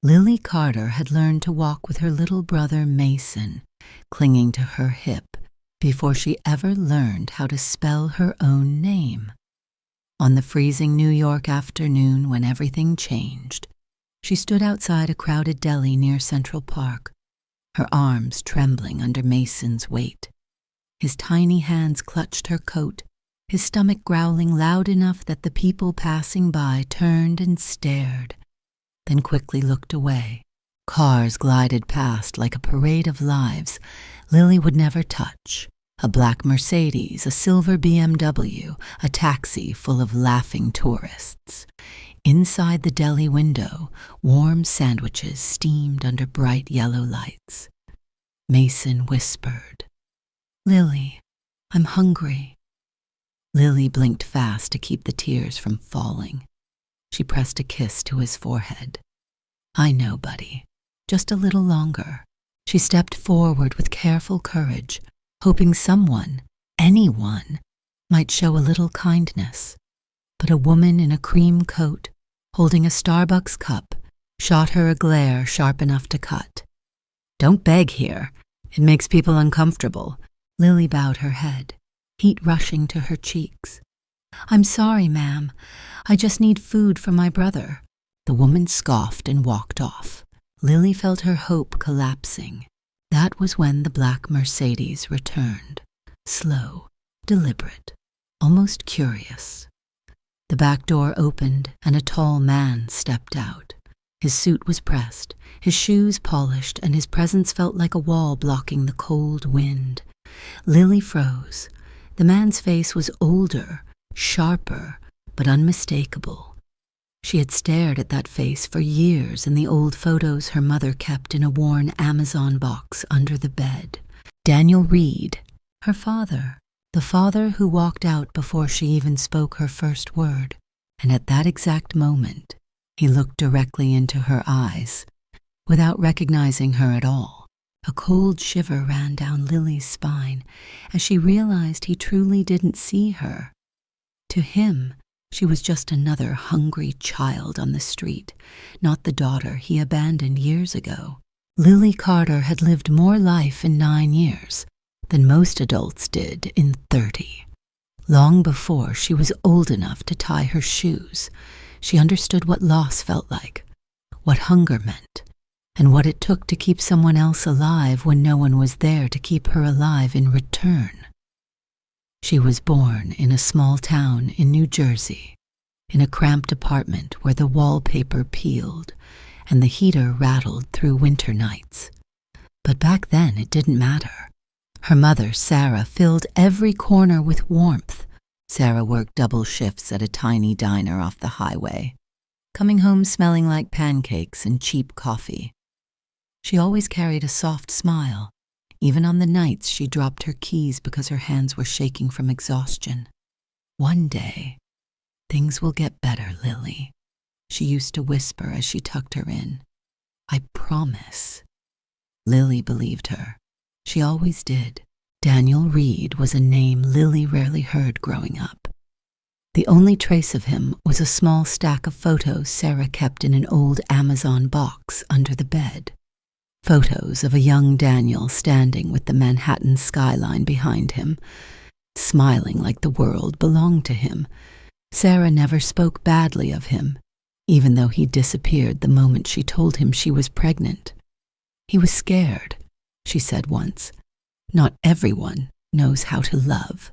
Lily Carter had learned to walk with her little brother Mason, clinging to her hip, before she ever learned how to spell her own name. On the freezing New York afternoon when everything changed, she stood outside a crowded deli near Central Park, her arms trembling under Mason's weight. His tiny hands clutched her coat, his stomach growling loud enough that the people passing by turned and stared, then quickly looked away. Cars glided past like a parade of lives Lily would never touch. A black Mercedes, a silver BMW, a taxi full of laughing tourists. Inside the deli window, warm sandwiches steamed under bright yellow lights. Mason whispered, "Lily, I'm hungry." Lily blinked fast to keep the tears from falling. She pressed a kiss to his forehead. "I know, buddy. Just a little longer." She stepped forward with careful courage, hoping someone, anyone, might show a little kindness. But a woman in a cream coat, holding a Starbucks cup, shot her a glare sharp enough to cut. "Don't beg here. It makes people uncomfortable." Lily bowed her head, heat rushing to her cheeks. "I'm sorry, ma'am. I just need food for my brother." The woman scoffed and walked off. Lily felt her hope collapsing. That was when the black Mercedes returned, slow, deliberate, almost curious. The back door opened and a tall man stepped out. His suit was pressed, his shoes polished, and his presence felt like a wall blocking the cold wind. Lily froze. The man's face was older, sharper, but unmistakable. She had stared at that face for years in the old photos her mother kept in a worn Amazon box under the bed. Daniel Reed, her father, the father who walked out before she even spoke her first word. And at that exact moment, he looked directly into her eyes, without recognizing her at all. A cold shiver ran down Lily's spine as she realized he truly didn't see her. To him, she was just another hungry child on the street, not the daughter he abandoned years ago. Lily Carter had lived more life in 9 years than most adults did in 30. Long before she was old enough to tie her shoes, she understood what loss felt like, what hunger meant, and what it took to keep someone else alive when no one was there to keep her alive in return. She was born in a small town in New Jersey, in a cramped apartment where the wallpaper peeled and the heater rattled through winter nights. But back then it didn't matter. Her mother, Sarah, filled every corner with warmth. Sarah worked double shifts at a tiny diner off the highway, coming home smelling like pancakes and cheap coffee. She always carried a soft smile, even on the nights she dropped her keys because her hands were shaking from exhaustion. "One day, things will get better, Lily," she used to whisper as she tucked her in. "I promise." Lily believed her. She always did. Daniel Reed was a name Lily rarely heard growing up. The only trace of him was a small stack of photos Sarah kept in an old Amazon box under the bed. Photos of a young Daniel standing with the Manhattan skyline behind him, smiling like the world belonged to him. Sarah never spoke badly of him, even though he disappeared the moment she told him she was pregnant. "He was scared," she said once. "Not everyone knows how to love."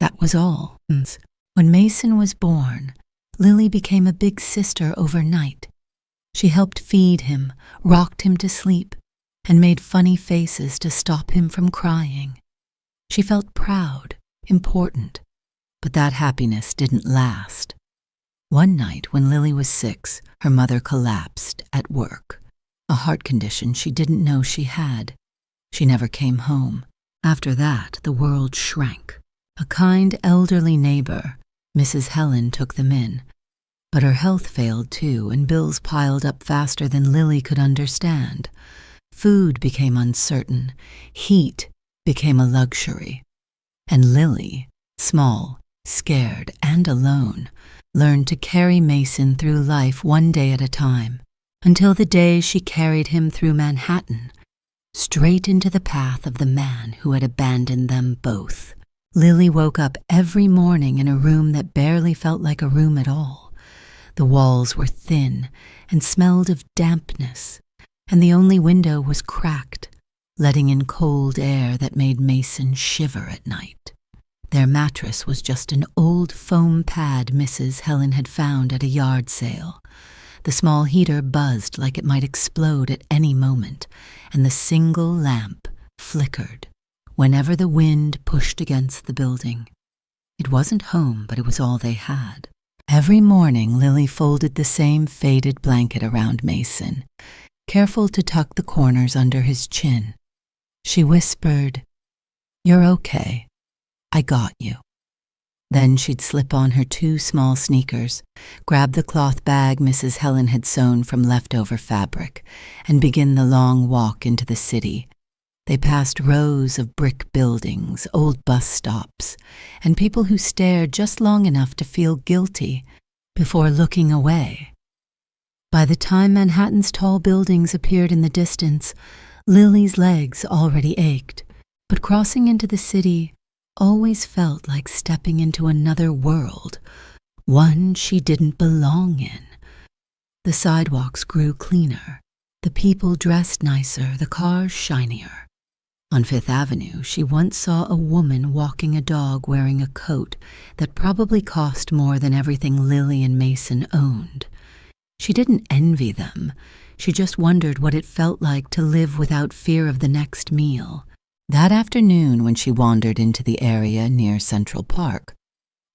That was all. When Mason was born, Lily became a big sister overnight. She helped feed him, rocked him to sleep, and made funny faces to stop him from crying. She felt proud, important, but that happiness didn't last. One night when Lily was 6, her mother collapsed at work, a heart condition she didn't know she had. She never came home. After that, the world shrank. A kind elderly neighbor, Mrs. Helen, took them in. But her health failed too, and bills piled up faster than Lily could understand. Food became uncertain. Heat became a luxury. And Lily, small, scared, and alone, learned to carry Mason through life one day at a time. until the day she carried him through Manhattan, straight into the path of the man who had abandoned them both. Lily woke up every morning in a room that barely felt like a room at all. The walls were thin and smelled of dampness, and the only window was cracked, letting in cold air that made Mason shiver at night. Their mattress was just an old foam pad Mrs. Helen had found at a yard sale. The small heater buzzed like it might explode at any moment, and the single lamp flickered whenever the wind pushed against the building. It wasn't home, but it was all they had. Every morning, Lily folded the same faded blanket around Mason, careful to tuck the corners under his chin. She whispered, "You're okay. I got you." Then she'd slip on her 2 small sneakers, grab the cloth bag Mrs. Helen had sewn from leftover fabric, and begin the long walk into the city. They passed rows of brick buildings, old bus stops, and people who stared just long enough to feel guilty before looking away. By the time Manhattan's tall buildings appeared in the distance, Lily's legs already ached, but crossing into the city always felt like stepping into another world, one she didn't belong in. The sidewalks grew cleaner, the people dressed nicer, the cars shinier. On Fifth Avenue, she once saw a woman walking a dog wearing a coat that probably cost more than everything Lily and Mason owned. She didn't envy them. She just wondered what it felt like to live without fear of the next meal. That afternoon, when she wandered into the area near Central Park,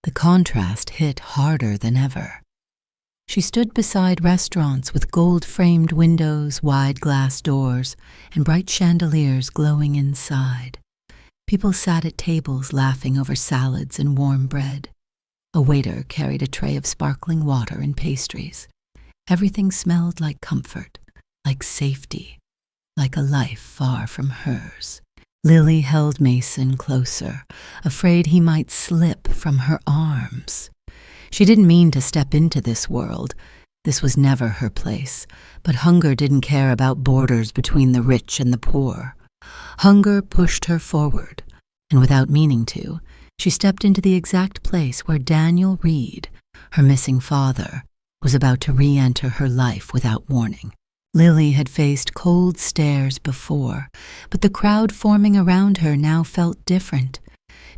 the contrast hit harder than ever. She stood beside restaurants with gold-framed windows, wide glass doors, and bright chandeliers glowing inside. People sat at tables laughing over salads and warm bread. A waiter carried a tray of sparkling water and pastries. Everything smelled like comfort, like safety, like a life far from hers. Lily held Mason closer, afraid he might slip from her arms. She didn't mean to step into this world. This was never her place, but hunger didn't care about borders between the rich and the poor. Hunger pushed her forward, and without meaning to, she stepped into the exact place where Daniel Reed, her missing father, was about to re-enter her life without warning. Lily had faced cold stares before, but the crowd forming around her now felt different.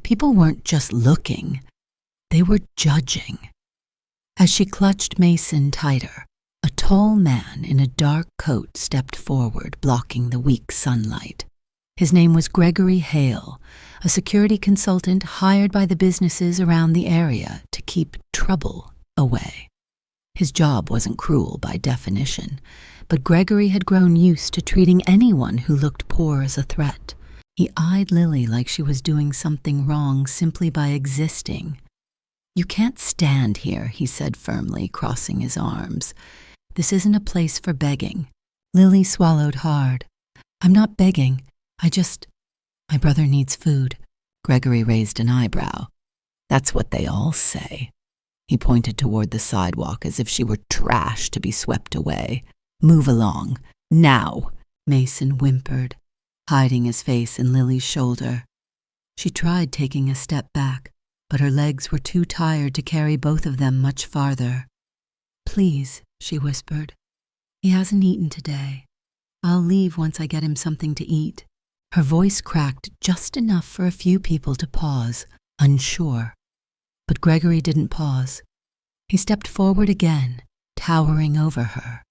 People weren't just looking, they were judging. As she clutched Mason tighter, a tall man in a dark coat stepped forward, blocking the weak sunlight. His name was Gregory Hale, a security consultant hired by the businesses around the area to keep trouble away. His job wasn't cruel by definition, but Gregory had grown used to treating anyone who looked poor as a threat. He eyed Lily like she was doing something wrong simply by existing. "You can't stand here," he said firmly, crossing his arms. "This isn't a place for begging." Lily swallowed hard. "I'm not begging. My brother needs food." Gregory raised an eyebrow. "That's what they all say." He pointed toward the sidewalk as if she were trash to be swept away. "Move along. Now," Mason whimpered, hiding his face in Lily's shoulder. She tried taking a step back, but her legs were too tired to carry both of them much farther. "Please," she whispered. "He hasn't eaten today. I'll leave once I get him something to eat." Her voice cracked just enough for a few people to pause, unsure. But Gregory didn't pause. He stepped forward again, towering over her.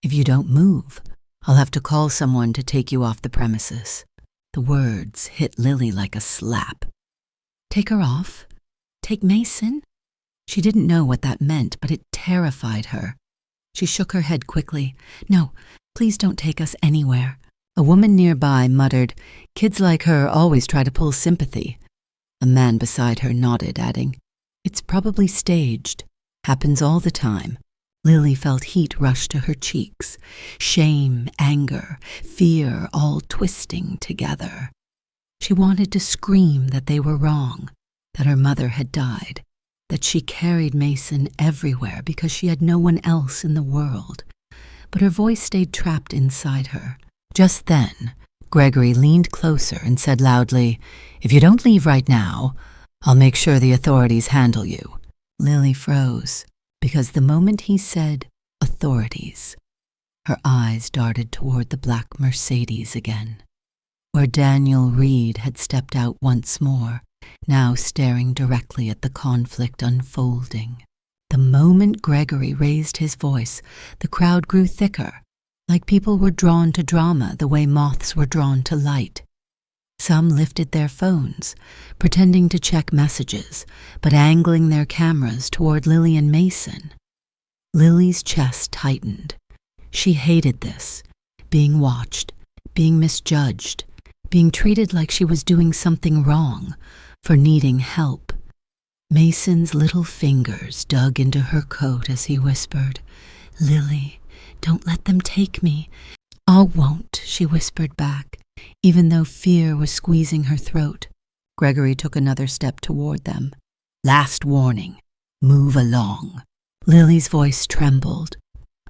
"If you don't move, I'll have to call someone to take you off the premises." The words hit Lily like a slap. Take her off? Take Mason? She didn't know what that meant, but it terrified her. She shook her head quickly. "No, please don't take us anywhere." A woman nearby muttered, "Kids like her always try to pull sympathy." A man beside her nodded, adding, "It's probably staged. Happens all the time." Lily felt heat rush to her cheeks. Shame, anger, fear all twisting together. She wanted to scream that they were wrong, that her mother had died, that she carried Mason everywhere because she had no one else in the world. but her voice stayed trapped inside her. Just then, Gregory leaned closer and said loudly, "If you don't leave right now, I'll make sure the authorities handle you." Lily froze, because the moment he said authorities, her eyes darted toward the black Mercedes again, where Daniel Reed had stepped out once more, now staring directly at the conflict unfolding. The moment Gregory raised his voice, the crowd grew thicker, like people were drawn to drama the way moths were drawn to light. Some lifted their phones, pretending to check messages, but angling their cameras toward Lily and Mason. Lily's chest tightened. She hated this, being watched, being misjudged, being treated like she was doing something wrong, for needing help. Mason's little fingers dug into her coat as he whispered, "Lily, don't let them take me." "I won't," she whispered back, even though fear was squeezing her throat. Gregory took another step toward them. "Last warning. Move along." Lily's voice trembled.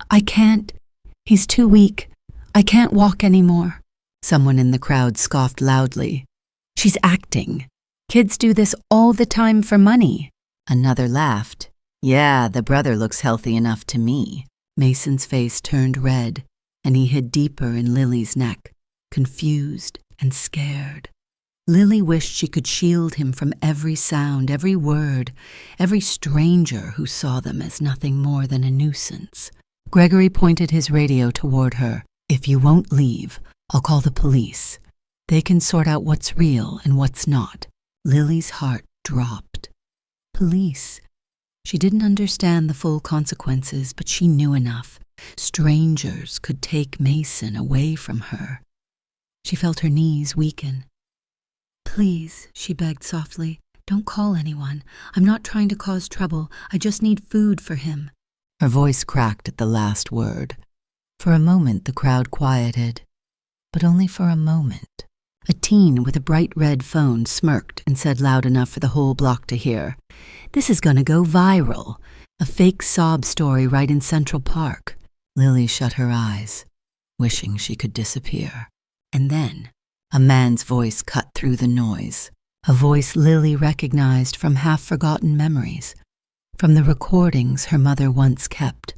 "I can't. He's too weak. I can't walk anymore." Someone in the crowd scoffed loudly. "She's acting. Kids do this all the time for money." Another laughed. "Yeah, the brother looks healthy enough to me." Mason's face turned red, and he hid deeper in Lily's neck, confused and scared. Lily wished she could shield him from every sound, every word, every stranger who saw them as nothing more than a nuisance. Gregory pointed his radio toward her. "If you won't leave, I'll call the police. They can sort out what's real and what's not." Lily's heart dropped. Police. She didn't understand the full consequences, but she knew enough. Strangers could take Mason away from her. She felt her knees weaken. "Please," she begged softly, "don't call anyone. I'm not trying to cause trouble. I just need food for him." Her voice cracked at the last word. For a moment the crowd quieted, but only for a moment. A teen with a bright red phone smirked and said loud enough for the whole block to hear, "This is gonna go viral. A fake sob story right in Central Park." Lily shut her eyes, wishing she could disappear. And then a man's voice cut through the noise, a voice Lily recognized from half-forgotten memories, from the recordings her mother once kept,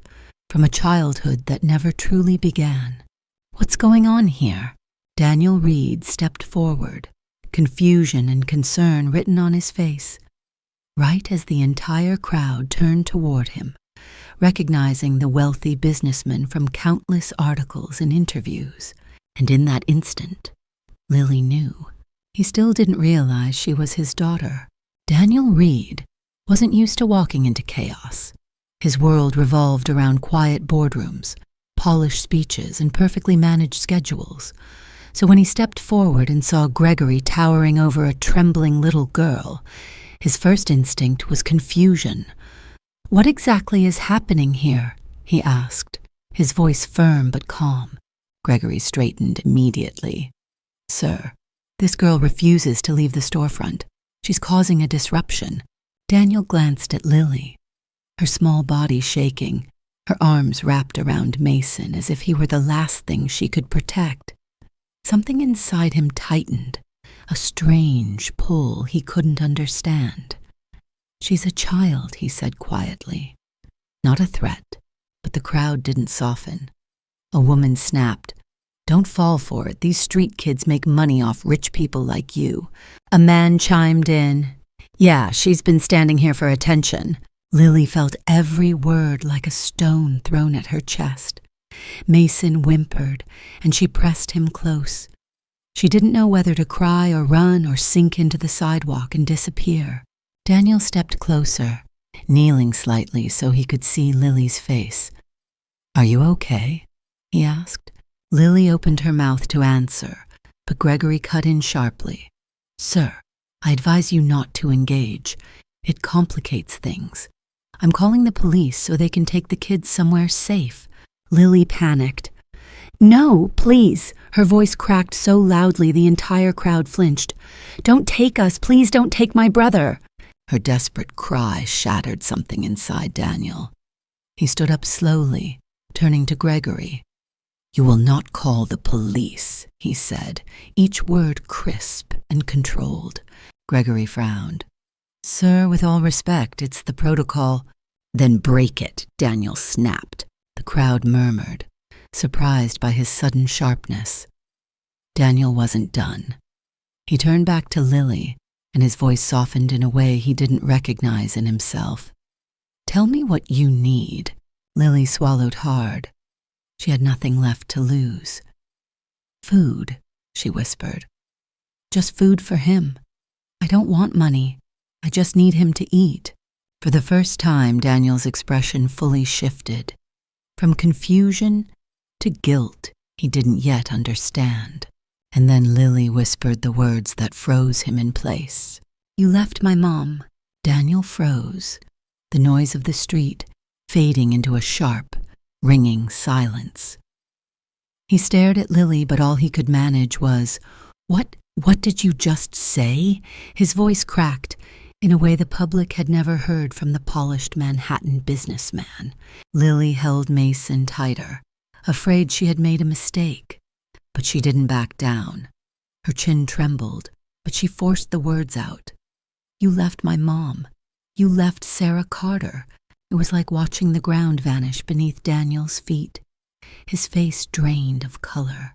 from a childhood that never truly began. "What's going on here?" Daniel Reed stepped forward, confusion and concern written on his face, right as the entire crowd turned toward him, recognizing the wealthy businessman from countless articles and interviews. And in that instant, Lily knew. He still didn't realize she was his daughter. Daniel Reed wasn't used to walking into chaos. His world revolved around quiet boardrooms, polished speeches, and perfectly managed schedules. So when he stepped forward and saw Gregory towering over a trembling little girl, his first instinct was confusion. "What exactly is happening here?" he asked, his voice firm but calm. Gregory straightened immediately. "Sir, this girl refuses to leave the storefront. She's causing a disruption." Daniel glanced at Lily, her small body shaking, her arms wrapped around Mason as if he were the last thing she could protect. Something inside him tightened, a strange pull he couldn't understand. "She's a child," he said quietly. Not a threat, but the crowd didn't soften. A woman snapped, "Don't fall for it. These street kids make money off rich people like you." A man chimed in, "Yeah, she's been standing here for attention." Lily felt every word like a stone thrown at her chest. Mason whimpered, and she pressed him close. She didn't know whether to cry or run or sink into the sidewalk and disappear. Daniel stepped closer, kneeling slightly so he could see Lily's face. "Are you okay?" he asked. Lily opened her mouth to answer, but Gregory cut in sharply. "Sir, I advise you not to engage. It complicates things. I'm calling the police so they can take the kids somewhere safe." Lily panicked. "No, please." Her voice cracked so loudly the entire crowd flinched. "Don't take us. Please don't take my brother." Her desperate cry shattered something inside Daniel. He stood up slowly, turning to Gregory. "You will not call the police," he said, each word crisp and controlled. Gregory frowned. "Sir, with all respect, it's the protocol." "Then break it," Daniel snapped. The crowd murmured, surprised by his sudden sharpness. Daniel wasn't done. He turned back to Lily, and his voice softened in a way he didn't recognize in himself. "Tell me what you need." Lily swallowed hard. She had nothing left to lose. "Food," she whispered. "Just food for him. I don't want money. I just need him to eat." For the first time, Daniel's expression fully shifted. From confusion to guilt he didn't yet understand. And then Lily whispered the words that froze him in place. "You left my mom." Daniel froze, the noise of the street fading into a sharp, ringing silence. He stared at Lily, but all he could manage was, What did you just say?" His voice cracked in a way the public had never heard from the polished Manhattan businessman. Lily held Mason tighter, afraid she had made a mistake. But she didn't back down. Her chin trembled, but she forced the words out. "You left my mom. You left Sarah Carter." It was like watching the ground vanish beneath Daniel's feet. His face drained of color.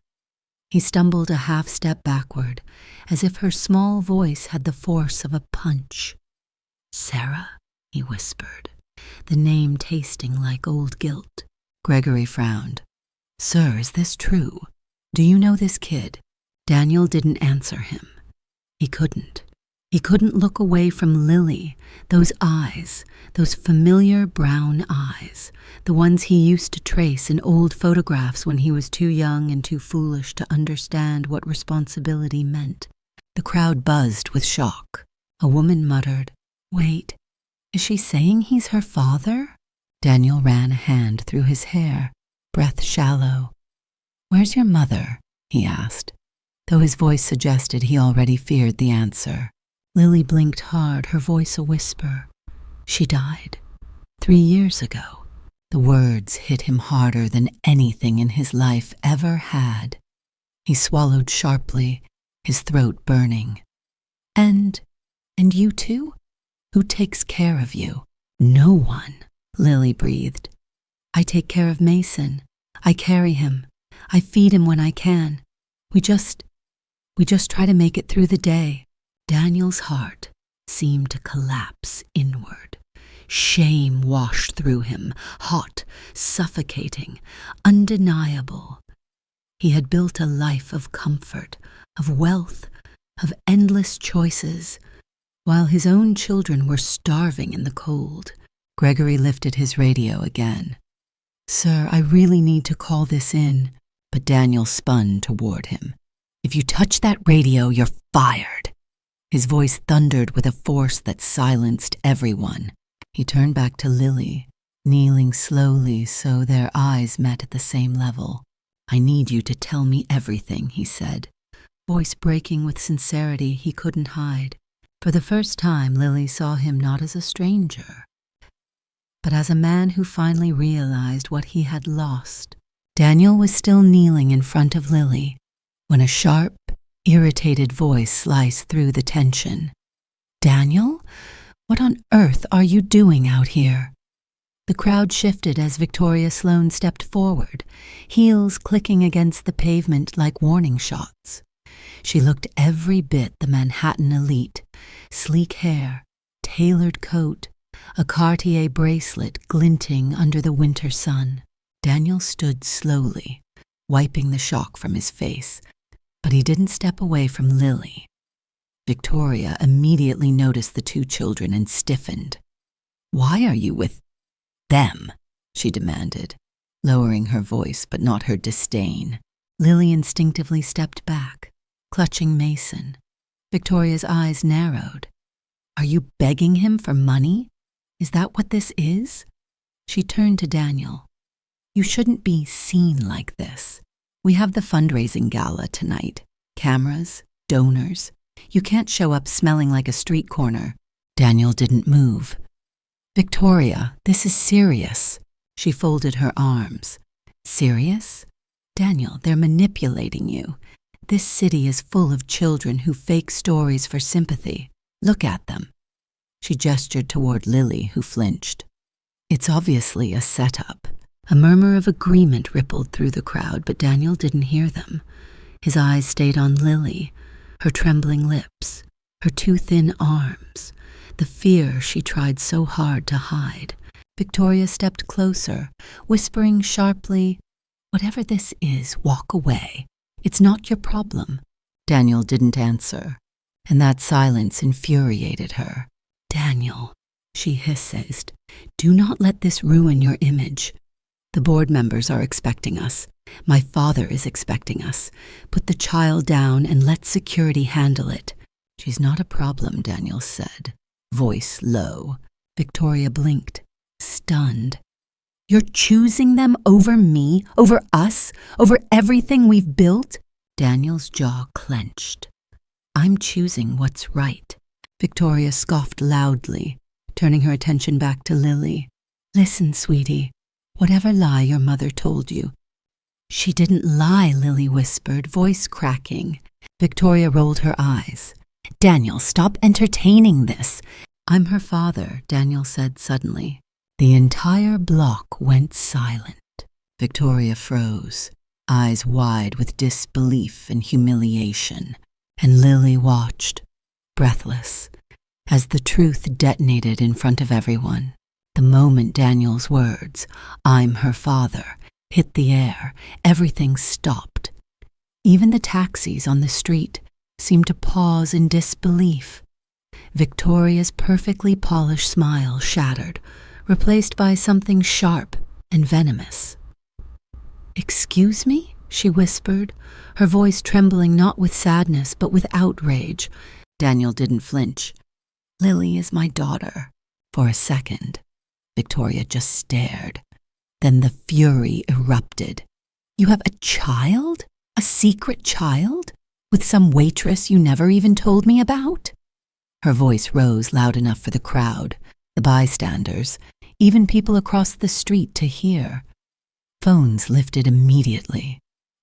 He stumbled a half step backward, as if her small voice had the force of a punch. "Sarah?" he whispered, the name tasting like old guilt. Gregory frowned. "Sir, is this true? Do you know this kid?" Daniel didn't answer him. He couldn't. He couldn't look away from Lily, those eyes, those familiar brown eyes, the ones he used to trace in old photographs when he was too young and too foolish to understand what responsibility meant. The crowd buzzed with shock. A woman muttered, "Wait, is she saying he's her father?" Daniel ran a hand through his hair, breath shallow. "Where's your mother?" he asked, though his voice suggested he already feared the answer. Lily blinked hard, her voice a whisper. "She died 3 years ago." The words hit him harder than anything in his life ever had. He swallowed sharply, his throat burning. And you too? Who takes care of you?" "No one," Lily breathed. "I take care of Mason. I carry him. I feed him when I can. We just try to make it through the day." Daniel's heart seemed to collapse inward. Shame washed through him, hot, suffocating, undeniable. He had built a life of comfort, of wealth, of endless choices, while his own children were starving in the cold. Gregory lifted his radio again. "Sir, I really need to call this in." But Daniel spun toward him. "If you touch that radio, you're fired." His voice thundered with a force that silenced everyone. He turned back to Lily, kneeling slowly so their eyes met at the same level. "I need you to tell me everything," he said, voice breaking with sincerity he couldn't hide. For the first time, Lily saw him not as a stranger, but as a man who finally realized what he had lost. Daniel was still kneeling in front of Lily when a sharp, irritated voice sliced through the tension. "Daniel? What on earth are you doing out here?" The crowd shifted as Victoria Sloane stepped forward, heels clicking against the pavement like warning shots. She looked every bit the Manhattan elite, sleek hair, tailored coat, a Cartier bracelet glinting under the winter sun. Daniel stood slowly, wiping the shock from his face, but he didn't step away from Lily. Victoria immediately noticed the 2 children and stiffened. "Why are you with them?" she demanded, lowering her voice but not her disdain. Lily instinctively stepped back, clutching Mason. Victoria's eyes narrowed. "Are you begging him for money? Is that what this is?" She turned to Daniel. "You shouldn't be seen like this. We have the fundraising gala tonight. Cameras, donors. You can't show up smelling like a street corner." Daniel didn't move. "Victoria, this is serious." She folded her arms. Serious? Daniel, they're manipulating you. This city is full of children who fake stories for sympathy. Look at them. She gestured toward Lily, who flinched. It's obviously a setup. A murmur of agreement rippled through the crowd, but Daniel didn't hear them. His eyes stayed on Lily, her trembling lips, her too thin arms, the fear she tried so hard to hide. Victoria stepped closer, whispering sharply, "Whatever this is, walk away. It's not your problem." Daniel didn't answer, and that silence infuriated her. "Daniel," she hissed, "do not let this ruin your image. The board members are expecting us. My father is expecting us. Put the child down and let security handle it." "She's not a problem," Daniel said, voice low. Victoria blinked, stunned. "You're choosing them over me, over us, over everything we've built?" Daniel's jaw clenched. "I'm choosing what's right." Victoria scoffed loudly, turning her attention back to Lily. "Listen, sweetie, whatever lie your mother told you." "She didn't lie," Lily whispered, voice cracking. Victoria rolled her eyes. "Daniel, stop entertaining this." "I'm her father," Daniel said suddenly. The entire block went silent. Victoria froze, eyes wide with disbelief and humiliation, and Lily watched, breathless, as the truth detonated in front of everyone. The moment Daniel's words, "I'm her father," hit the air, everything stopped. Even the taxis on the street seemed to pause in disbelief. Victoria's perfectly polished smile shattered, replaced by something sharp and venomous. "Excuse me?" she whispered, her voice trembling not with sadness but with outrage. Daniel didn't flinch. "Lily is my daughter." For a second, Victoria just stared. Then the fury erupted. "You have a child? A secret child? With some waitress you never even told me about?" Her voice rose loud enough for the crowd, the bystanders, even people across the street to hear. Phones lifted immediately.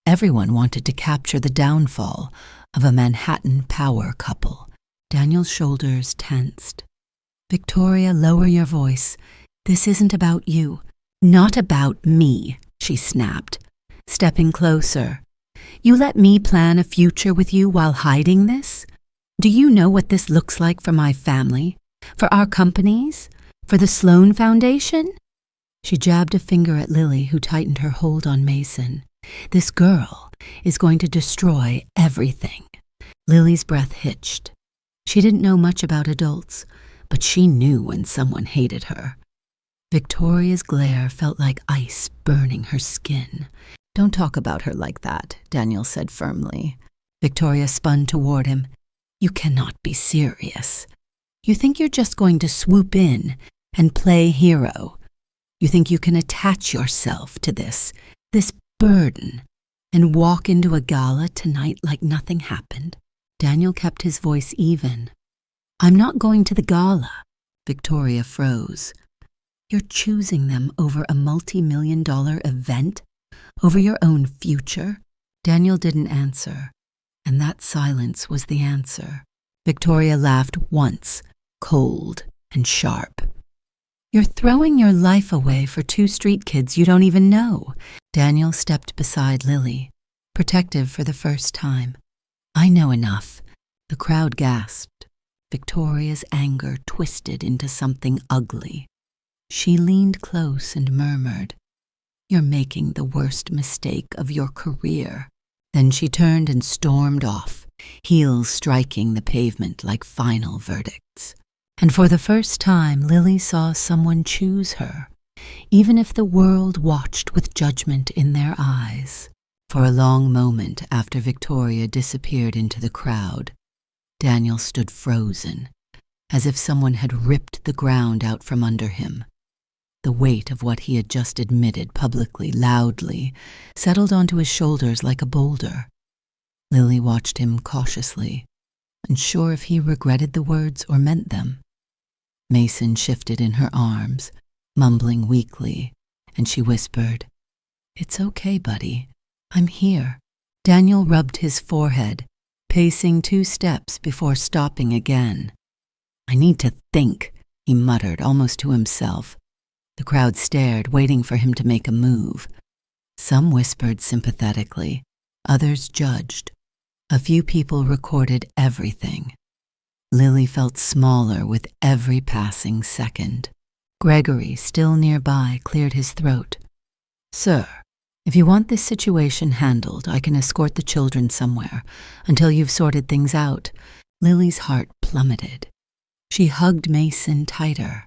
Everyone wanted to capture the downfall of a Manhattan power couple. Daniel's shoulders tensed. "Victoria, lower your voice. This isn't about you. Not about me," she snapped, stepping closer. "You let me plan a future with you while hiding this? Do you know what this looks like for my family? For our companies? For the Sloan Foundation?" She jabbed a finger at Lily, who tightened her hold on Mason. "This girl is going to destroy everything." Lily's breath hitched. She didn't know much about adults, but she knew when someone hated her. Victoria's glare felt like ice burning her skin. "Don't talk about her like that," Daniel said firmly. Victoria spun toward him. "You cannot be serious. You think you're just going to swoop in and play hero. You think you can attach yourself to this burden, and walk into a gala tonight like nothing happened?" Daniel kept his voice even. "I'm not going to the gala." Victoria froze. "You're choosing them over a multi-million-dollar event? Over your own future?" Daniel didn't answer, and that silence was the answer. Victoria laughed once, cold and sharp. "You're throwing your life away for two street kids you don't even know." Daniel stepped beside Lily, protective for the first time. "I know enough." The crowd gasped. Victoria's anger twisted into something ugly. She leaned close and murmured, "You're making the worst mistake of your career." Then she turned and stormed off, heels striking the pavement like final verdicts. And for the first time, Lily saw someone choose her, even if the world watched with judgment in their eyes. For a long moment after Victoria disappeared into the crowd, Daniel stood frozen, as if someone had ripped the ground out from under him. The weight of what he had just admitted publicly, loudly, settled onto his shoulders like a boulder. Lily watched him cautiously, unsure if he regretted the words or meant them. Mason shifted in her arms, mumbling weakly, and she whispered, It's okay, buddy. I'm here. Daniel rubbed his forehead, pacing 2 steps before stopping again. I need to think, he muttered almost to himself. The crowd stared, waiting for him to make a move. Some whispered sympathetically, others judged. A few people recorded everything. Lily felt smaller with every passing second. Gregory, still nearby, cleared his throat. Sir, if you want this situation handled, I can escort the children somewhere until you've sorted things out. Lily's heart plummeted. She hugged Mason tighter.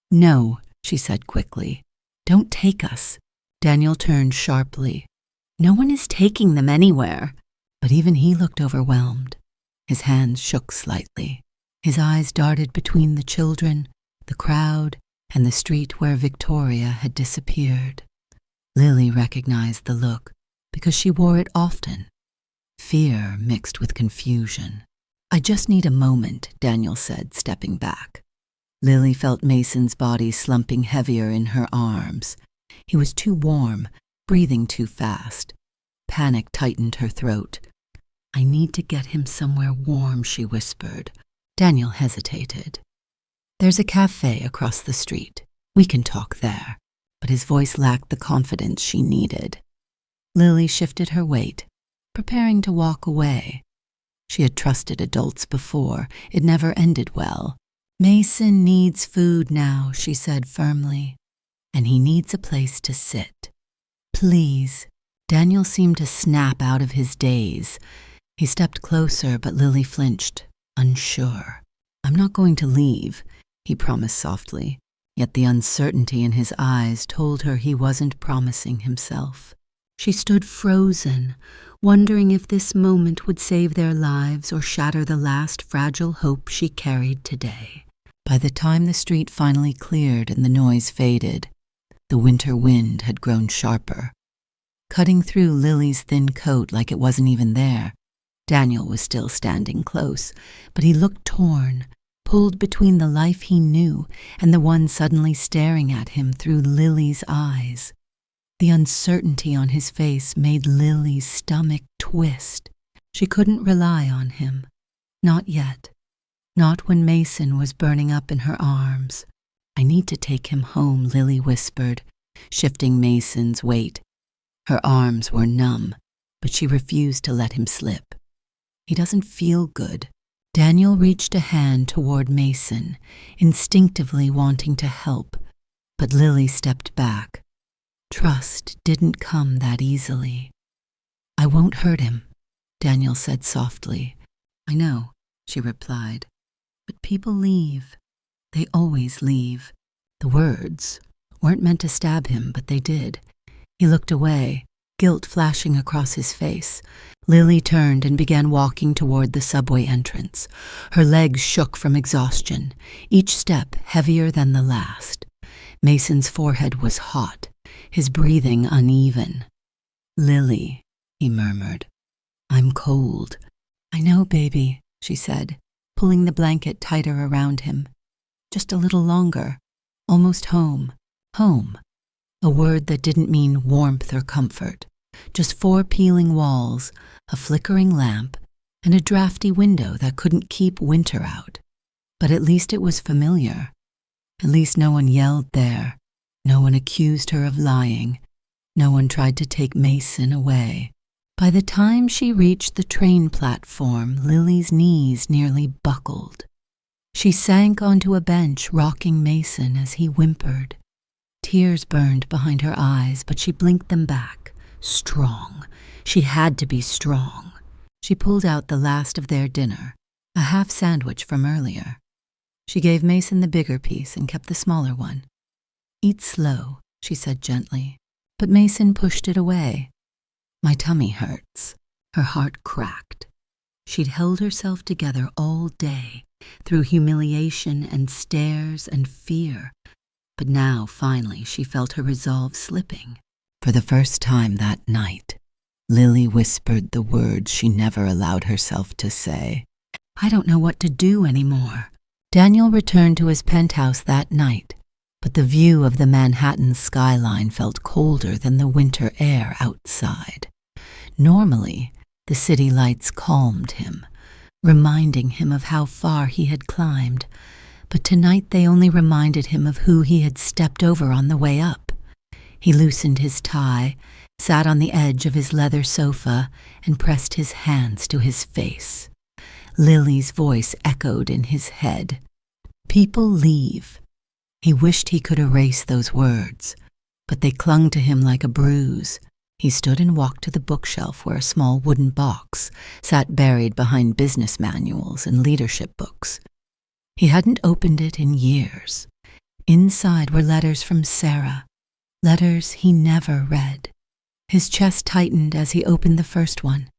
No, she said quickly. Don't take us. Daniel turned sharply. No one is taking them anywhere. But even he looked overwhelmed. His hands shook slightly. His eyes darted between the children, the crowd, and the street where Victoria had disappeared. Lily recognized the look because she wore it often. Fear mixed with confusion. I just need a moment, Daniel said, stepping back. Lily felt Mason's body slumping heavier in her arms. He was too warm, breathing too fast. Panic tightened her throat. I need to get him somewhere warm, she whispered. Daniel hesitated. There's a cafe across the street. We can talk there. But his voice lacked the confidence she needed. Lily shifted her weight, preparing to walk away. She had trusted adults before. It never ended well. Mason needs food now, she said firmly. And he needs a place to sit. Please. Daniel seemed to snap out of his daze. He stepped closer, but Lily flinched, unsure. I'm not going to leave, he promised softly, yet the uncertainty in his eyes told her he wasn't promising himself. She stood frozen, wondering if this moment would save their lives or shatter the last fragile hope she carried today. By the time the street finally cleared and the noise faded, the winter wind had grown sharper. Cutting through Lily's thin coat like it wasn't even there, Daniel was still standing close, but he looked torn, pulled between the life he knew and the one suddenly staring at him through Lily's eyes. The uncertainty on his face made Lily's stomach twist. She couldn't rely on him. Not yet. Not when Mason was burning up in her arms. I need to take him home, Lily whispered, shifting Mason's weight. Her arms were numb, but she refused to let him slip. He doesn't feel good. Daniel reached a hand toward Mason, instinctively wanting to help, but Lily stepped back. Trust didn't come that easily. I won't hurt him, Daniel said softly. I know, she replied, but people leave. They always leave. The words weren't meant to stab him, but they did. He looked away, guilt flashing across his face. Lily turned and began walking toward the subway entrance. Her legs shook from exhaustion, each step heavier than the last. Mason's forehead was hot, his breathing uneven. Lily, he murmured. I'm cold. I know, baby, she said, pulling the blanket tighter around him. Just a little longer. Almost home. Home. A word that didn't mean warmth or comfort. Just 4 peeling walls, a flickering lamp, and a drafty window that couldn't keep winter out. But at least it was familiar. At least no one yelled there. No one accused her of lying. No one tried to take Mason away. By the time she reached the train platform, Lily's knees nearly buckled. She sank onto a bench, rocking Mason as he whimpered. Tears burned behind her eyes, but she blinked them back. Strong. She had to be strong. She pulled out the last of their dinner, a half sandwich from earlier. She gave Mason the bigger piece and kept the smaller one. Eat slow, she said gently, but Mason pushed it away. My tummy hurts. Her heart cracked. She'd held herself together all day, through humiliation and stares and fear. But now, finally, she felt her resolve slipping. For the first time that night, Lily whispered the words she never allowed herself to say. I don't know what to do anymore. Daniel returned to his penthouse that night, but the view of the Manhattan skyline felt colder than the winter air outside. Normally, the city lights calmed him, reminding him of how far he had climbed, but tonight they only reminded him of who he had stepped over on the way up. He loosened his tie, sat on the edge of his leather sofa, and pressed his hands to his face. Lily's voice echoed in his head. "People leave." He wished he could erase those words, but they clung to him like a bruise. He stood and walked to the bookshelf where a small wooden box sat buried behind business manuals and leadership books. He hadn't opened it in years. Inside were letters from Sarah, letters he never read. His chest tightened as he opened the first one.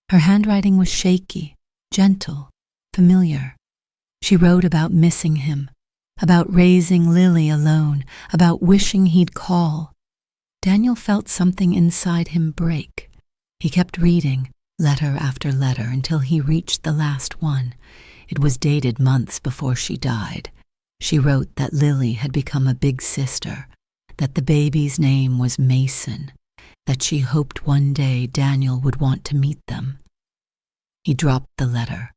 Her handwriting was shaky, gentle, familiar. She wrote about missing him, about raising Lily alone, about wishing he'd call. Daniel felt something inside him break. He kept reading, letter after letter, until he reached the last one. It was dated months before she died. She wrote that Lily had become a big sister, that the baby's name was Mason, that she hoped one day Daniel would want to meet them. He dropped the letter.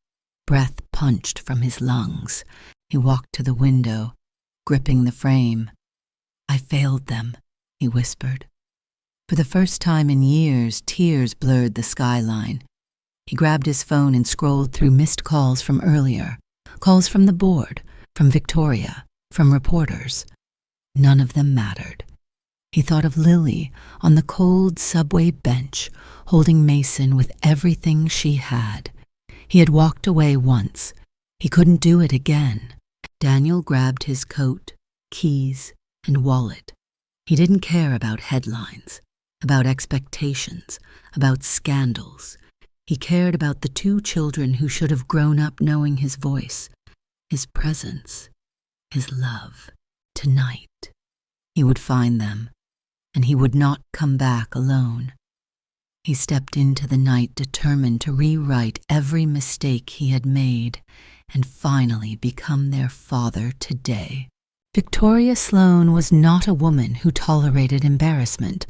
Breath punched from his lungs. He walked to the window, gripping the frame. "I failed them," he whispered. For the first time in years, tears blurred the skyline. He grabbed his phone and scrolled through missed calls from earlier, calls from the board, from Victoria, from reporters. None of them mattered. He thought of Lily on the cold subway bench, holding Mason with everything she had. He had walked away once. He couldn't do it again. Daniel grabbed his coat, keys, and wallet. He didn't care about headlines, about expectations, about scandals. He cared about the two children who should have grown up knowing his voice, his presence, his love. Tonight, he would find them, and he would not come back alone. He stepped into the night determined to rewrite every mistake he had made and finally become their father today. Victoria Sloane was not a woman who tolerated embarrassment,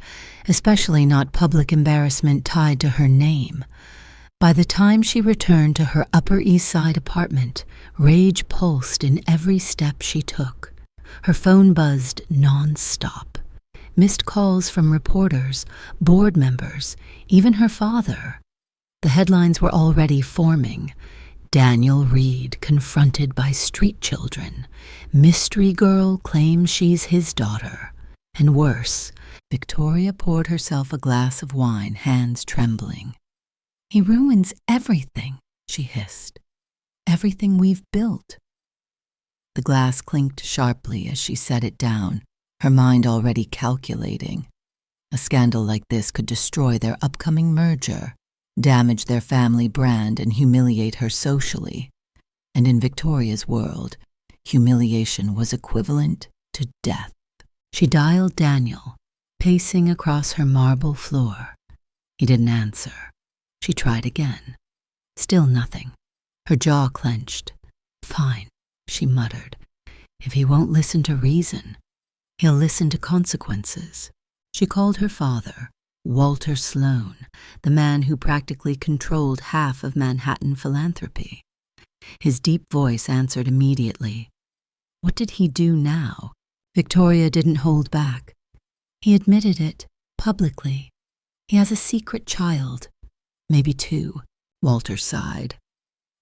especially not public embarrassment tied to her name. By the time she returned to her Upper East Side apartment, rage pulsed in every step she took. Her phone buzzed non-stop. Missed calls from reporters, board members, even her father. The headlines were already forming. Daniel Reed confronted by street children. Mystery girl claims she's his daughter. And worse, Victoria poured herself a glass of wine, hands trembling. "He ruins everything," she hissed. "Everything we've built." The glass clinked sharply as she set it down, her mind already calculating. A scandal like this could destroy their upcoming merger, damage their family brand, and humiliate her socially. And in Victoria's world, humiliation was equivalent to death. She dialed Daniel, pacing across her marble floor. He didn't answer. She tried again. Still nothing. Her jaw clenched. "Fine," she muttered. "If he won't listen to reason, he'll listen to consequences." She called her father, Walter Sloane, the man who practically controlled half of Manhattan philanthropy. His deep voice answered immediately. What did he do now? Victoria didn't hold back. He admitted it, publicly. He has a secret child. Maybe two, Walter sighed.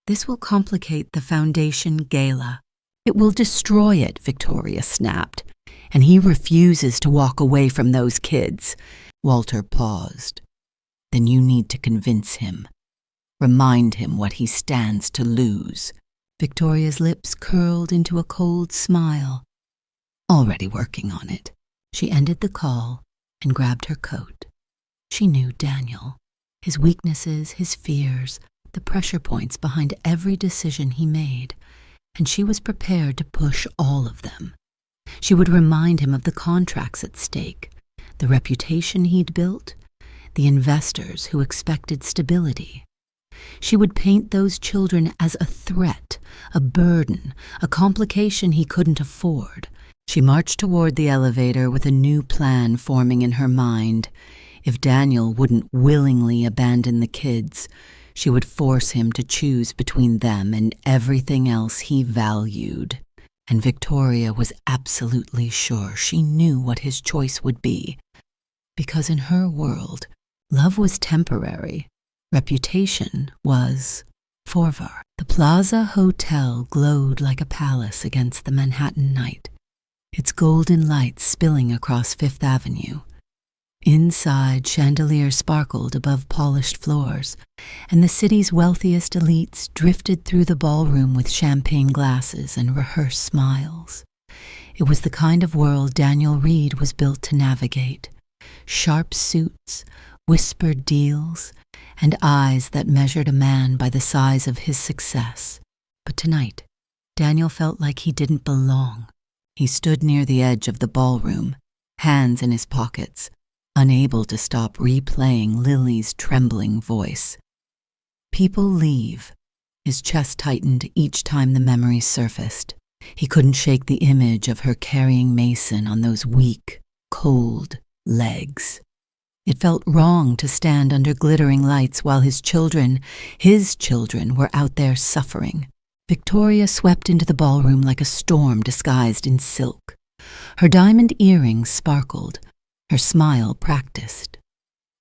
This will complicate the foundation gala. It will destroy it, Victoria snapped. And he refuses to walk away from those kids. Walter paused. Then you need to convince him. Remind him what he stands to lose. Victoria's lips curled into a cold smile. Already working on it. She ended the call and grabbed her coat. She knew Daniel. His weaknesses, his fears, the pressure points behind every decision he made. And she was prepared to push all of them. She would remind him of the contracts at stake, the reputation he'd built, the investors who expected stability. She would paint those children as a threat, a burden, a complication he couldn't afford. She marched toward the elevator with a new plan forming in her mind. If Daniel wouldn't willingly abandon the kids, she would force him to choose between them and everything else he valued. And Victoria was absolutely sure she knew what his choice would be. Because in her world, love was temporary. Reputation was forever. The Plaza Hotel glowed like a palace against the Manhattan night, its golden lights spilling across Fifth Avenue. Inside, chandeliers sparkled above polished floors, and the city's wealthiest elites drifted through the ballroom with champagne glasses and rehearsed smiles. It was the kind of world Daniel Reed was built to navigate. Sharp suits, whispered deals, and eyes that measured a man by the size of his success. But tonight, Daniel felt like he didn't belong. He stood near the edge of the ballroom, hands in his pockets, unable to stop replaying Lily's trembling voice. People leave. His chest tightened each time the memory surfaced. He couldn't shake the image of her carrying Mason on those weak, cold legs. It felt wrong to stand under glittering lights while his children, were out there suffering. Victoria swept into the ballroom like a storm disguised in silk. Her diamond earrings sparkled, her smile practiced.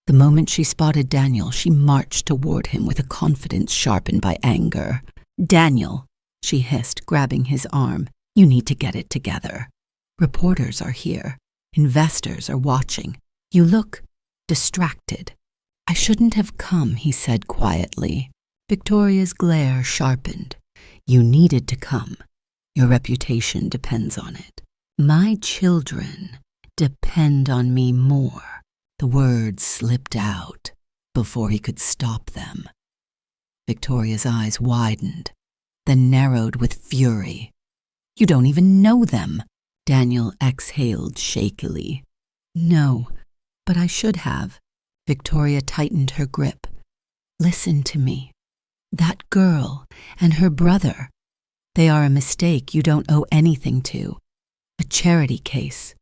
The moment she spotted Daniel, she marched toward him with a confidence sharpened by anger. "Daniel," she hissed, grabbing his arm, "you need to get it together. Reporters are here. Investors are watching. You look distracted." "I shouldn't have come," he said quietly. Victoria's glare sharpened. "You needed to come. Your reputation depends on it. My children depend on me more." The words slipped out before he could stop them. Victoria's eyes widened, then narrowed with fury. "You don't even know them," Daniel exhaled shakily. "No, but I should have." Victoria tightened her grip. "Listen to me. That girl and her brother, they are a mistake you don't owe anything to. A charity case.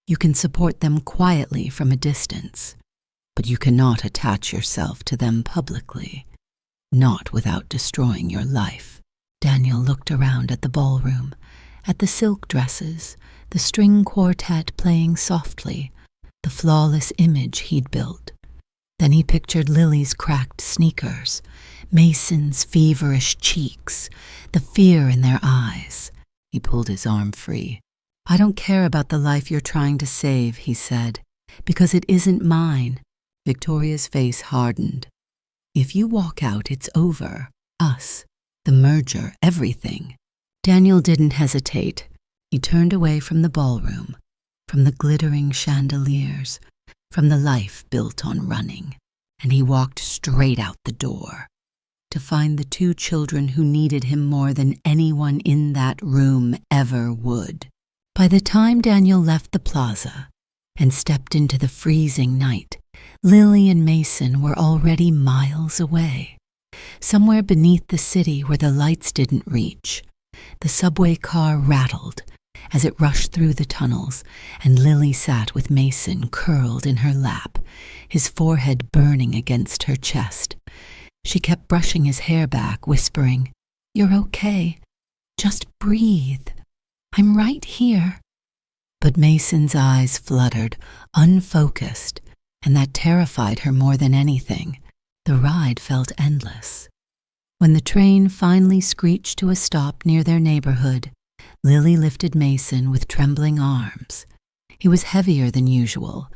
You can support them quietly from a distance, but you cannot attach yourself to them publicly, not without destroying your life." Daniel looked around at the ballroom, at the silk dresses, the string quartet playing softly, the flawless image he'd built. Then he pictured Lily's cracked sneakers, Mason's feverish cheeks, the fear in their eyes. He pulled his arm free. "I don't care about the life you're trying to save," he said, "because it isn't mine." Victoria's face hardened. "If you walk out, it's over. Us, the merger, everything." Daniel didn't hesitate. He turned away from the ballroom, from the glittering chandeliers, from the life built on running, and he walked straight out the door, to find the two children who needed him more than anyone in that room ever would. By the time Daniel left the plaza and stepped into the freezing night, Lily and Mason were already miles away. Somewhere beneath the city where the lights didn't reach, the subway car rattled as it rushed through the tunnels, and Lily sat with Mason curled in her lap, his forehead burning against her chest. She kept brushing his hair back, whispering, "You're okay. Just breathe. I'm right here." But Mason's eyes fluttered, unfocused, and that terrified her more than anything. The ride felt endless. When the train finally screeched to a stop near their neighborhood, Lily lifted Mason with trembling arms. He was heavier than usual,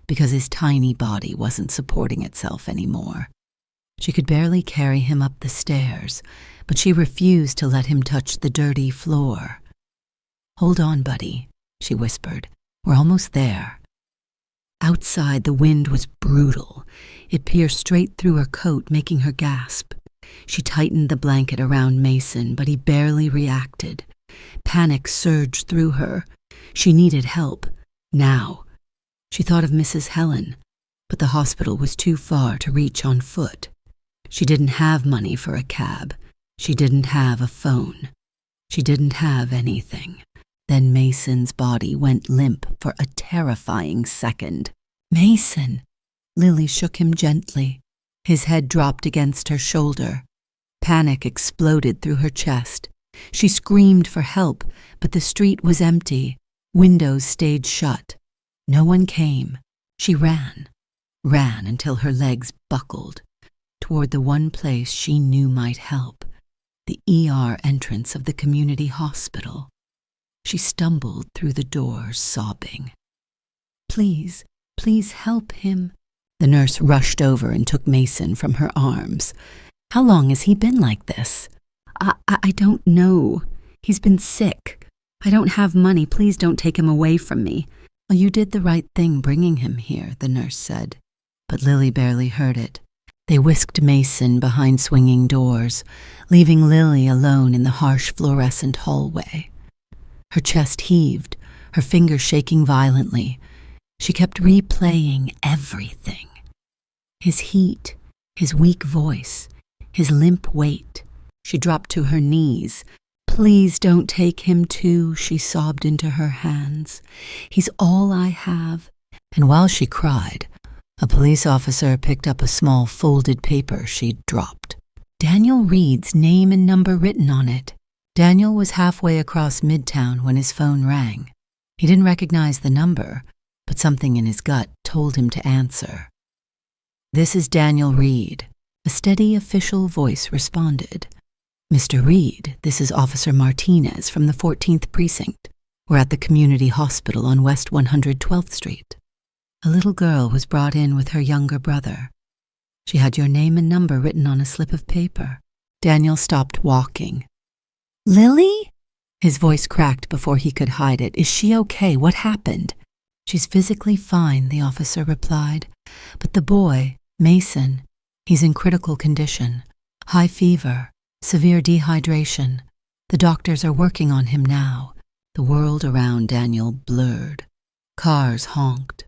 because his tiny body wasn't supporting itself anymore. She could barely carry him up the stairs, but she refused to let him touch the dirty floor. "Hold on, buddy," she whispered. "We're almost there." Outside, the wind was brutal. It pierced straight through her coat, making her gasp. She tightened the blanket around Mason, but he barely reacted. Panic surged through her. She needed help, now. She thought of Mrs. Helen, but the hospital was too far to reach on foot. She didn't have money for a cab. She didn't have a phone. She didn't have anything. Then Mason's body went limp for a terrifying second. "Mason!" Lily shook him gently. His head dropped against her shoulder. Panic exploded through her chest. She screamed for help, but the street was empty. Windows stayed shut. No one came. She ran until her legs buckled, toward the one place she knew might help, the ER entrance of the community hospital. She stumbled through the doors, sobbing. "Please, please help him." The nurse rushed over and took Mason from her arms. "How long has he been like this?" I don't know. He's been sick. I don't have money. Please don't take him away from me." "Well, you did the right thing bringing him here," the nurse said. But Lily barely heard it. They whisked Mason behind swinging doors, leaving Lily alone in the harsh fluorescent hallway. Her chest heaved, her fingers shaking violently. She kept replaying everything. His heat, his weak voice, his limp weight. She dropped to her knees. "Please don't take him too," she sobbed into her hands. "He's all I have." And while she cried, a police officer picked up a small folded paper she'd dropped. Daniel Reed's name and number written on it. Daniel was halfway across Midtown when his phone rang. He didn't recognize the number, but something in his gut told him to answer. "This is Daniel Reed," a steady official voice responded. "Mr. Reed, this is Officer Martinez from the 14th Precinct. We're at the community hospital on West 112th Street. A little girl was brought in with her younger brother. She had your name and number written on a slip of paper." Daniel stopped walking. "Lily?" His voice cracked before he could hide it. "Is she okay? What happened?" "She's physically fine," the officer replied. "But the boy, Mason, he's in critical condition. High fever, severe dehydration. The doctors are working on him now." The world around Daniel blurred. Cars honked.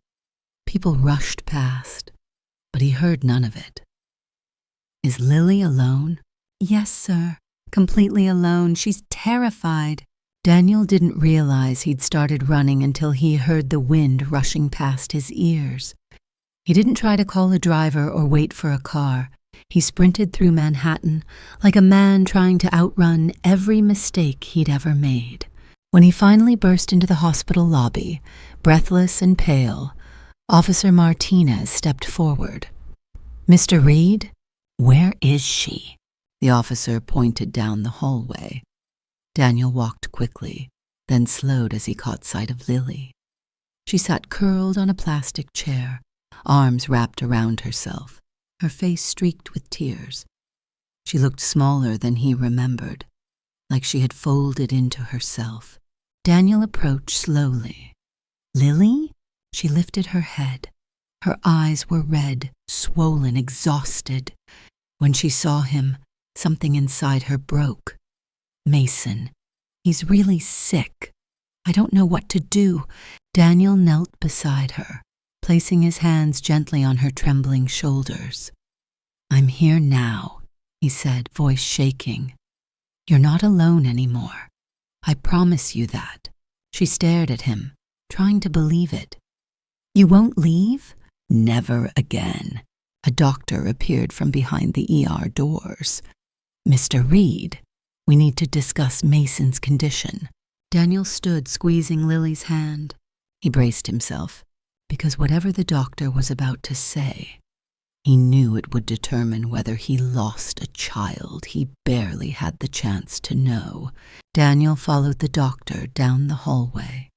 People rushed past, but he heard none of it. "Is Lily alone?" "Yes, sir. Completely alone. She's terrified." Daniel didn't realize he'd started running until he heard the wind rushing past his ears. He didn't try to call a driver or wait for a car. He sprinted through Manhattan like a man trying to outrun every mistake he'd ever made. When he finally burst into the hospital lobby, breathless and pale, Officer Martinez stepped forward. "Mr. Reed, where is she?" The officer pointed down the hallway. Daniel walked quickly, then slowed as he caught sight of Lily. She sat curled on a plastic chair, arms wrapped around herself, her face streaked with tears. She looked smaller than he remembered, like she had folded into herself. Daniel approached slowly. "Lily?" She lifted her head. Her eyes were red, swollen, exhausted. When she saw him, something inside her broke. "Mason, he's really sick. I don't know what to do." Daniel knelt beside her, placing his hands gently on her trembling shoulders. "I'm here now," he said, voice shaking. "You're not alone anymore. I promise you that." She stared at him, trying to believe it. "You won't leave?" "Never again." A doctor appeared from behind the ER doors. "Mr. Reed, we need to discuss Mason's condition." Daniel stood squeezing Lily's hand. He braced himself, because whatever the doctor was about to say, he knew it would determine whether he lost a child he barely had the chance to know. Daniel followed the doctor down the hallway,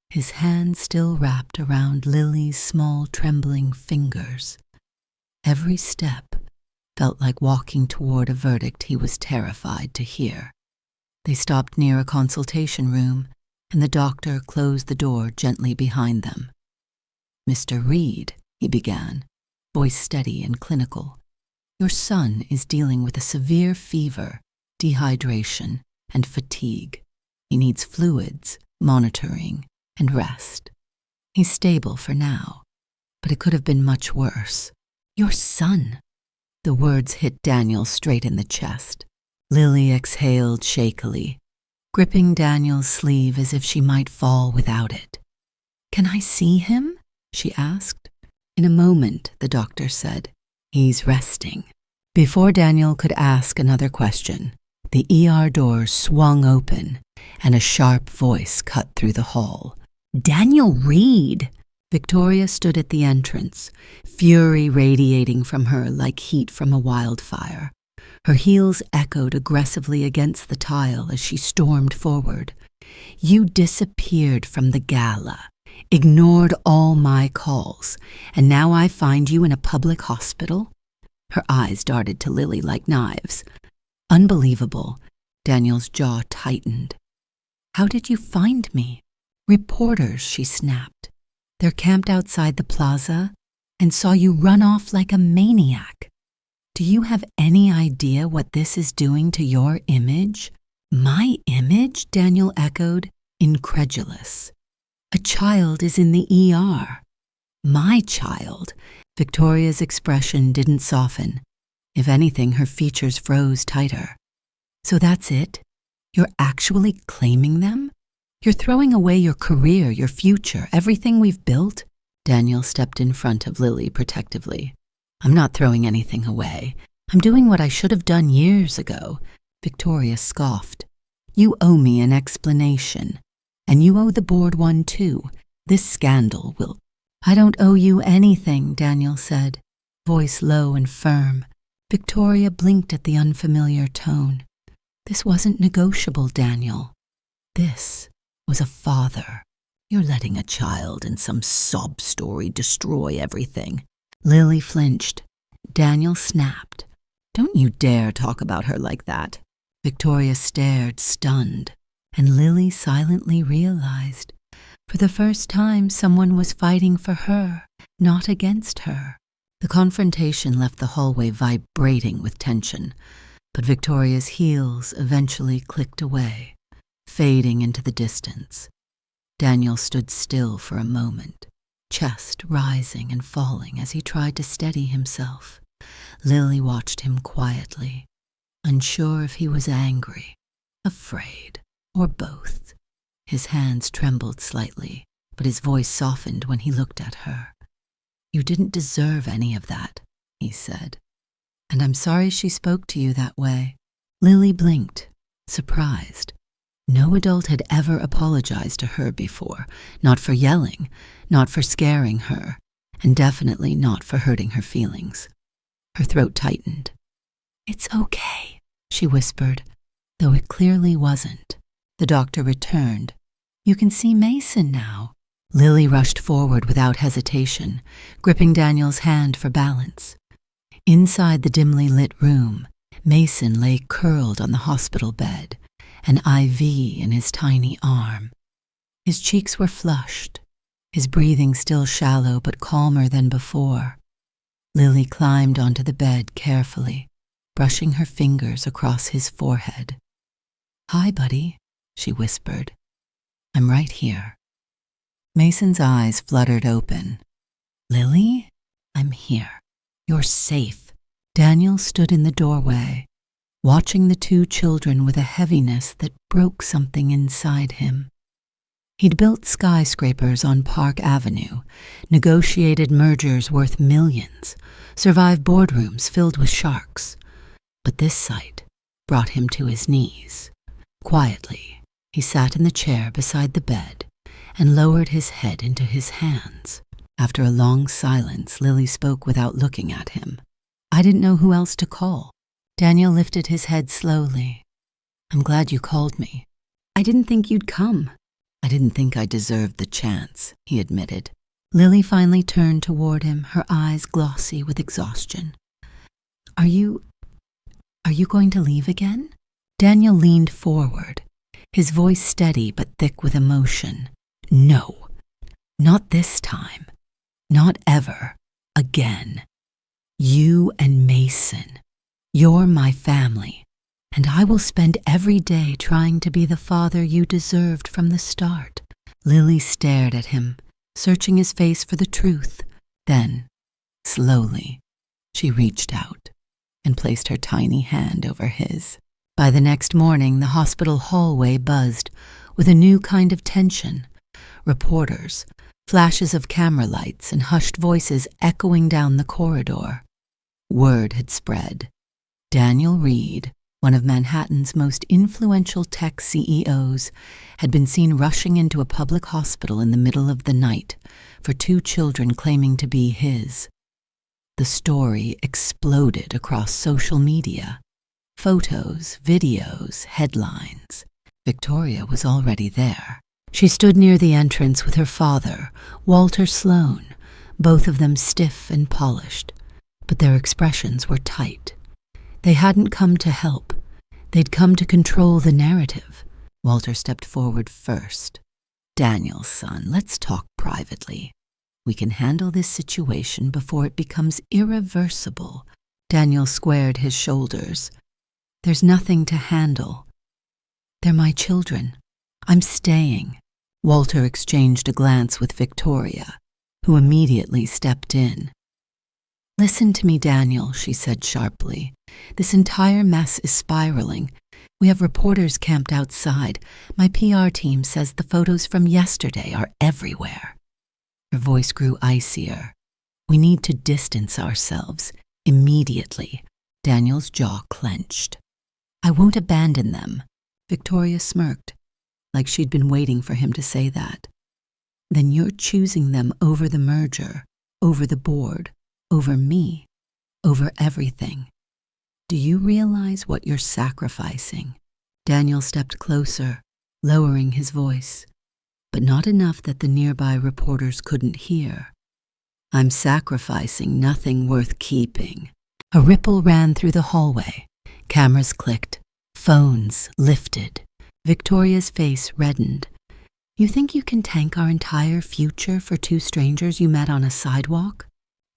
his hand still wrapped around Lily's small trembling fingers. Every step felt like walking toward a verdict he was terrified to hear. They stopped near a consultation room, and the doctor closed the door gently behind them. "Mr. Reed," he began, voice steady and clinical, "your son is dealing with a severe fever, dehydration, and fatigue. He needs fluids, monitoring, and rest. He's stable for now, but it could have been much worse." "Your son!" The words hit Daniel straight in the chest. Lily exhaled shakily. gripping Daniel's sleeve as if she might fall without it. "Can I see him?" she asked. "In a moment," the doctor said. "He's resting." Before Daniel could ask another question, the ER door swung open and a sharp voice cut through the hall. "Daniel Reed!" Victoria stood at the entrance, fury radiating from her like heat from a wildfire. Her heels echoed aggressively against the tile as she stormed forward. "You disappeared from the gala, ignored all my calls, and now I find you in a public hospital?" Her eyes darted to Lily like knives. "Unbelievable." Daniel's jaw tightened. "How did you find me?" "Reporters," she snapped. "They're camped outside the plaza and saw you run off like a maniac. Do you have any idea what this is doing to your image?" "My image?" Daniel echoed, incredulous. "A child is in the ER." "My child?" Victoria's expression didn't soften. If anything, her features froze tighter. "So that's it? You're actually claiming them? You're throwing away your career, your future, everything we've built?" Daniel stepped in front of Lily protectively. "I'm not throwing anything away. I'm doing what I should have done years ago." Victoria scoffed. "You owe me an explanation. And you owe the board one too. This scandal will—" "I don't owe you anything," Daniel said, voice low and firm. Victoria blinked at the unfamiliar tone. "This wasn't negotiable, Daniel. This was a father. You're letting a child and some sob story destroy everything." Lily flinched. Daniel snapped. "Don't you dare talk about her like that." Victoria stared, stunned, and Lily silently realized, for the first time, someone was fighting for her, not against her. The confrontation left the hallway vibrating with tension, but Victoria's heels eventually clicked away, fading into the distance. Daniel stood still for a moment, chest rising and falling as he tried to steady himself. Lily watched him quietly, unsure if he was angry, afraid, or both. His hands trembled slightly, but his voice softened when he looked at her. "You didn't deserve any of that," he said. "And I'm sorry she spoke to you that way." Lily blinked, surprised. No adult had ever apologized to her before, not for yelling, not for scaring her, and definitely not for hurting her feelings. Her throat tightened. "It's okay," she whispered, though it clearly wasn't. The doctor returned. "You can see Mason now." Lily rushed forward without hesitation, gripping Daniel's hand for balance. Inside the dimly lit room, Mason lay curled on the hospital bed, an IV in his tiny arm. His cheeks were flushed, his breathing still shallow but calmer than before. Lily climbed onto the bed carefully, brushing her fingers across his forehead. "Hi, buddy," she whispered. "I'm right here." Mason's eyes fluttered open. "Lily, I'm here. You're safe." Daniel stood in the doorway, watching the two children with a heaviness that broke something inside him. He'd built skyscrapers on Park Avenue, negotiated mergers worth millions, survived boardrooms filled with sharks. But this sight brought him to his knees. Quietly, he sat in the chair beside the bed and lowered his head into his hands. After a long silence, Lily spoke without looking at him. "I didn't know who else to call." Daniel lifted his head slowly. "I'm glad you called me. I didn't think you'd come." "I didn't think I deserved the chance," he admitted. Lily finally turned toward him, her eyes glossy with exhaustion. Are you going to leave again?" Daniel leaned forward, his voice steady but thick with emotion. "No, not this time. Not ever. Again. You and Mason. You're my family, and I will spend every day trying to be the father you deserved from the start." Lily stared at him, searching his face for the truth. Then, slowly, she reached out and placed her tiny hand over his. By the next morning, the hospital hallway buzzed with a new kind of tension. Reporters, flashes of camera lights, and hushed voices echoing down the corridor. Word had spread. Daniel Reed, one of Manhattan's most influential tech CEOs, had been seen rushing into a public hospital in the middle of the night for 2 children claiming to be his. The story exploded across social media. Photos, videos, headlines. Victoria was already there. She stood near the entrance with her father, Walter Sloan, both of them stiff and polished, but their expressions were tight. They hadn't come to help. They'd come to control the narrative. Walter stepped forward first. "Daniel, son, let's talk privately. We can handle this situation before it becomes irreversible." Daniel squared his shoulders. "There's nothing to handle. They're my children. I'm staying." Walter exchanged a glance with Victoria, who immediately stepped in. "Listen to me, Daniel," she said sharply. "This entire mess is spiraling. We have reporters camped outside. My PR team says the photos from yesterday are everywhere." Her voice grew icier. "We need to distance ourselves immediately." Daniel's jaw clenched. "I won't abandon them." Victoria smirked, like she'd been waiting for him to say that. "Then you're choosing them over the merger, over the board, over me, over everything. Do you realize what you're sacrificing?" Daniel stepped closer, lowering his voice, but not enough that the nearby reporters couldn't hear. "I'm sacrificing nothing worth keeping." A ripple ran through the hallway. Cameras clicked. Phones lifted. Victoria's face reddened. "You think you can tank our entire future for 2 strangers you met on a sidewalk?"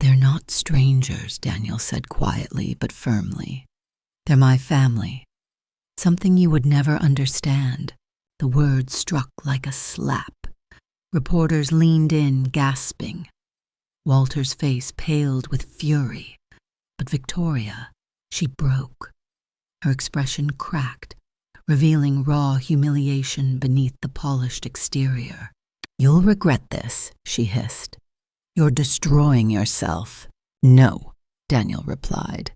"They're not strangers," Daniel said quietly but firmly. "They're my family. Something you would never understand." The words struck like a slap. Reporters leaned in, gasping. Walter's face paled with fury. But Victoria, she broke. Her expression cracked, revealing raw humiliation beneath the polished exterior. "You'll regret this," she hissed. "You're destroying yourself." "No," Daniel replied.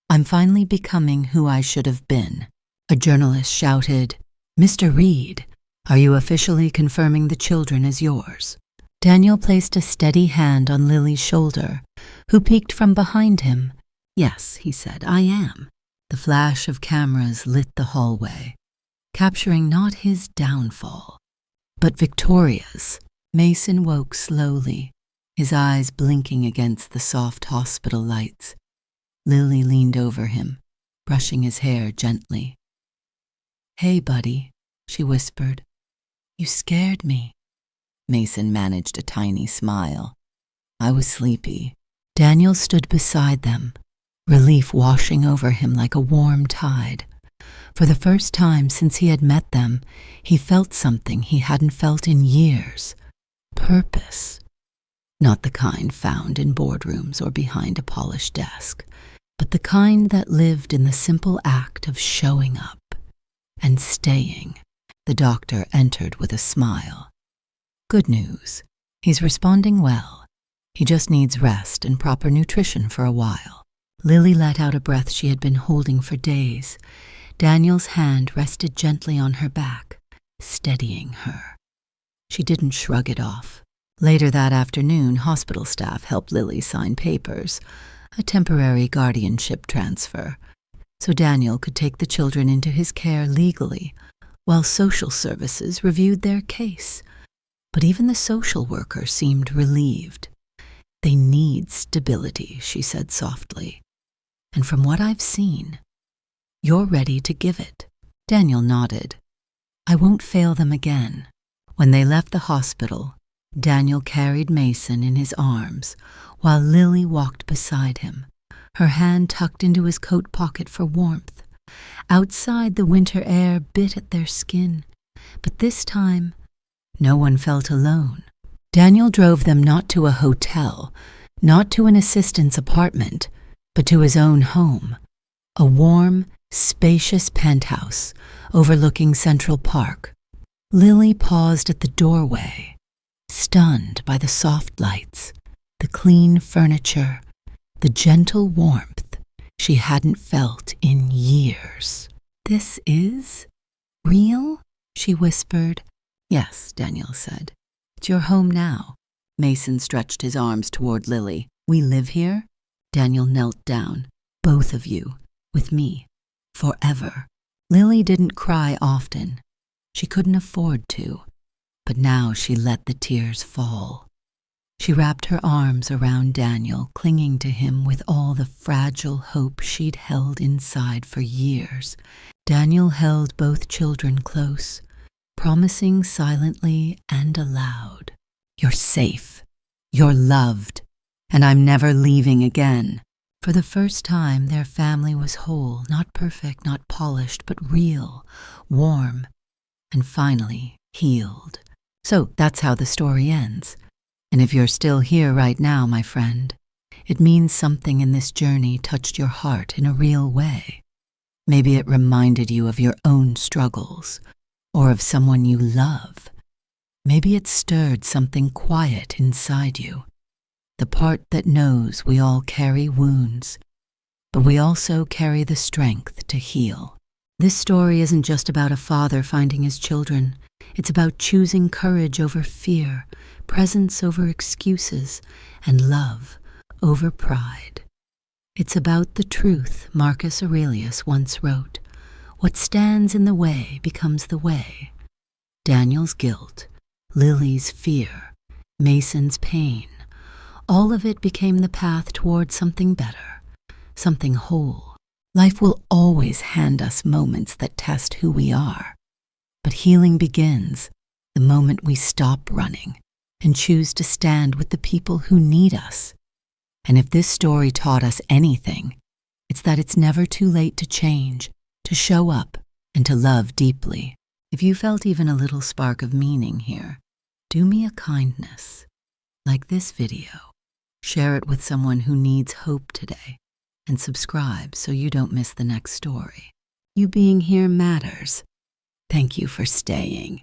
"I'm finally becoming who I should have been." A journalist shouted, "Mr. Reed, are you officially confirming the children as yours?" Daniel placed a steady hand on Lily's shoulder, who peeked from behind him. "Yes," he said, "I am." The flash of cameras lit the hallway, capturing not his downfall, but Victoria's. Mason woke slowly, his eyes blinking against the soft hospital lights. Lily leaned over him, brushing his hair gently. "Hey, buddy," she whispered. "You scared me." Mason managed a tiny smile. "I was sleepy." Daniel stood beside them, relief washing over him like a warm tide. For the first time since he had met them, he felt something he hadn't felt in years. Purpose. Not the kind found in boardrooms or behind a polished desk, but the kind that lived in the simple act of showing up and staying. The doctor entered with a smile. "Good news. He's responding well. He just needs rest and proper nutrition for a while." Lily let out a breath she had been holding for days. Daniel's hand rested gently on her back, steadying her. She didn't shrug it off. Later that afternoon, hospital staff helped Lily sign papers, a temporary guardianship transfer, so Daniel could take the children into his care legally, while social services reviewed their case. But even the social worker seemed relieved. "They need stability," she said softly. "And from what I've seen, you're ready to give it." Daniel nodded. "I won't fail them again." When they left the hospital, Daniel carried Mason in his arms while Lily walked beside him, her hand tucked into his coat pocket for warmth. Outside, the winter air bit at their skin, but this time, no one felt alone. Daniel drove them not to a hotel, not to an assistant's apartment, but to his own home, a warm, spacious penthouse overlooking Central Park. Lily paused at the doorway, stunned by the soft lights, the clean furniture, the gentle warmth she hadn't felt in years. "This is real?" she whispered. "Yes," Daniel said. "It's your home now." Mason stretched his arms toward Lily. "We live here?" Daniel knelt down. "Both of you, with me, forever." Lily didn't cry often. She couldn't afford to, but now she let the tears fall. She wrapped her arms around Daniel, clinging to him with all the fragile hope she'd held inside for years. Daniel held both children close, promising silently and aloud, "You're safe, you're loved, and I'm never leaving again." For the first time, their family was whole, not perfect, not polished, but real, warm, and finally healed. So that's how the story ends. And if you're still here right now, my friend, it means something in this journey touched your heart in a real way. Maybe it reminded you of your own struggles, or of someone you love. Maybe it stirred something quiet inside you, the part that knows we all carry wounds, but we also carry the strength to heal. This story isn't just about a father finding his children. It's about choosing courage over fear, presence over excuses, and love over pride. It's about the truth Marcus Aurelius once wrote: "What stands in the way becomes the way." Daniel's guilt, Lily's fear, Mason's pain, all of it became the path toward something better, something whole. Life will always hand us moments that test who we are, but healing begins the moment we stop running and choose to stand with the people who need us. And if this story taught us anything, it's that it's never too late to change, to show up, and to love deeply. If you felt even a little spark of meaning here, do me a kindness. Like this video, share it with someone who needs hope today, and subscribe so you don't miss the next story. You being here matters. Thank you for staying.